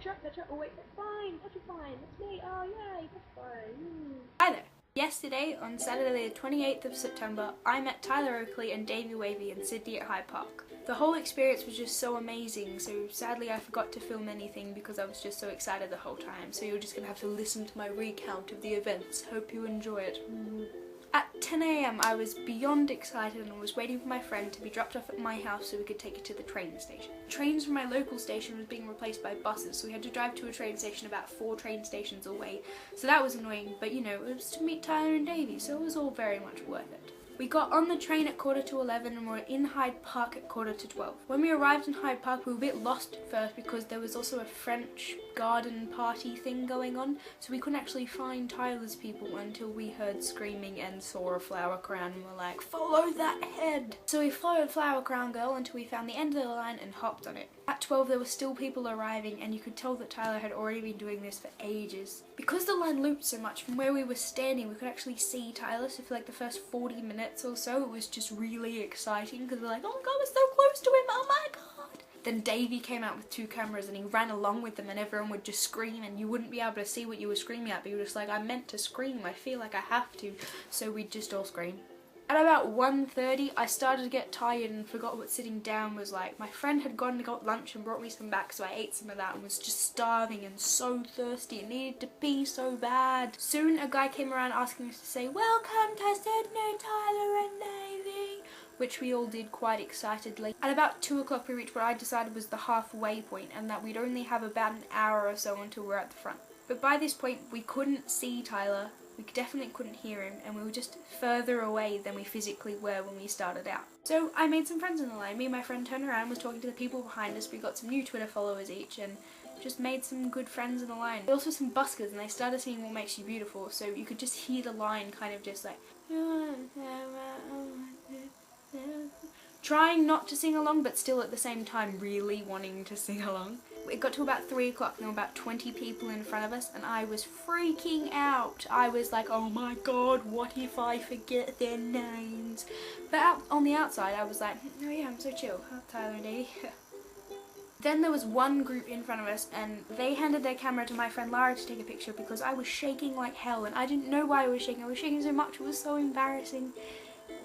Touch up. Oh wait, that's fine. That's fine. That's me. Oh yay, that's fine. Hi there. Yesterday, on Saturday the 28th of September, I met Tyler Oakley and Davey Wavey in Sydney at Hyde Park. The whole experience was just so amazing, so sadly I forgot to film anything because I was just so excited the whole time, so you're just going to have to listen to my recount of the events. Hope you enjoy it. At 10 AM I was beyond excited and was waiting for my friend to be dropped off at my house so we could take her to the train station. Trains from my local station was being replaced by buses, so we had to drive to a train station about 4 train stations away, so that was annoying, but you know, it was to meet Tyler and Davey, so it was all very much worth it. We got on the train at 11:45 and were in Hyde Park at 11:45. When we arrived in Hyde Park we were a bit lost at first because there was also a French garden party thing going on, so we couldn't actually find Tyler's people until we heard screaming and saw a flower crown and were like, follow that head! So we followed Flower Crown Girl until we found the end of the line and hopped on it. At 12 there were still people arriving and you could tell that Tyler had already been doing this for ages. Because the line looped so much, from where we were standing we could actually see Tyler, so for like the first 40 minutes or so it was just really exciting because we're like, oh my god, we're so close to him, oh my god! Then Davey came out with 2 cameras and he ran along with them and everyone would just scream and you wouldn't be able to see what you were screaming at, but you were just like, I meant to scream, I feel like I have to, so we'd just all scream. At about 1:30 I started to get tired and forgot what sitting down was like. My friend had gone and got lunch and brought me some back, so I ate some of that and was just starving and so thirsty and needed to pee so bad. Soon a guy came around asking us to say, welcome to Sydney, Tyler and Davey, which we all did quite excitedly. At about 2 o'clock we reached what I decided was the halfway point and that we'd only have about an hour or so until we're at the front. But by this point we couldn't see Tyler, we definitely couldn't hear him, and we were just further away than we physically were when we started out. So I made some friends in the line. Me and my friend turned around and was talking to the people behind us. We got some new Twitter followers each and just made some good friends in the line. There were also some buskers and they started singing What Makes You Beautiful, so you could just hear the line kind of just like trying not to sing along but still at the same time really wanting to sing along. It got to about 3 o'clock and there were about 20 people in front of us and I was freaking out. I was like, oh my god, what if I forget their names? But out on the outside I was like, oh yeah, I'm so chill. Tyler and Davey. Then there was one group in front of us and they handed their camera to my friend Lara to take a picture because I was shaking like hell and I didn't know why I was shaking so much, it was so embarrassing.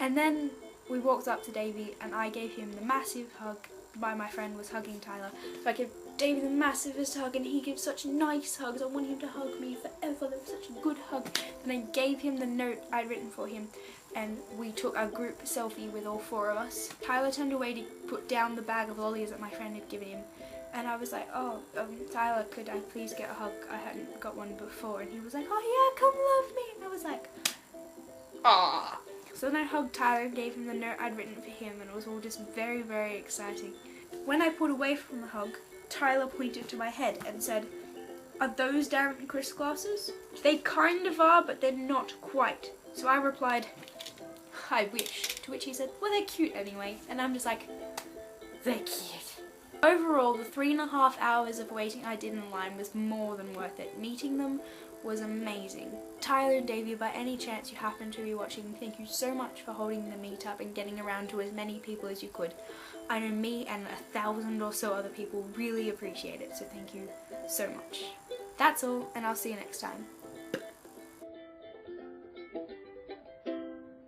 And then we walked up to Davey and I gave him the massive hug while my friend was hugging Tyler. So I gave Davey the massivest hug and he gives such nice hugs. I want him to hug me forever. That was such a good hug. And I gave him the note I'd written for him and we took a group selfie with all 4 of us. Tyler turned away to put down the bag of lollies that my friend had given him and I was like, oh, Tyler, could I please get a hug? I hadn't got one before. And he was like, oh yeah, come love me. And I was like, ah. So then I hugged Tyler and gave him the note I'd written for him and it was all just very, very exciting. When I pulled away from the hug, Tyler pointed to my head and said, are those Darren Criss glasses? They kind of are, but they're not quite. So I replied, I wish. To which he said, well, they're cute anyway. And I'm just like, they're cute. Overall, the 3.5 hours of waiting I did in line was more than worth it. Meeting them was amazing. Tyler and Davey, by any chance you happen to be watching, thank you so much for holding the meetup and getting around to as many people as you could. I know me and 1,000 or so other people really appreciate it, so thank you so much. That's all, and I'll see you next time.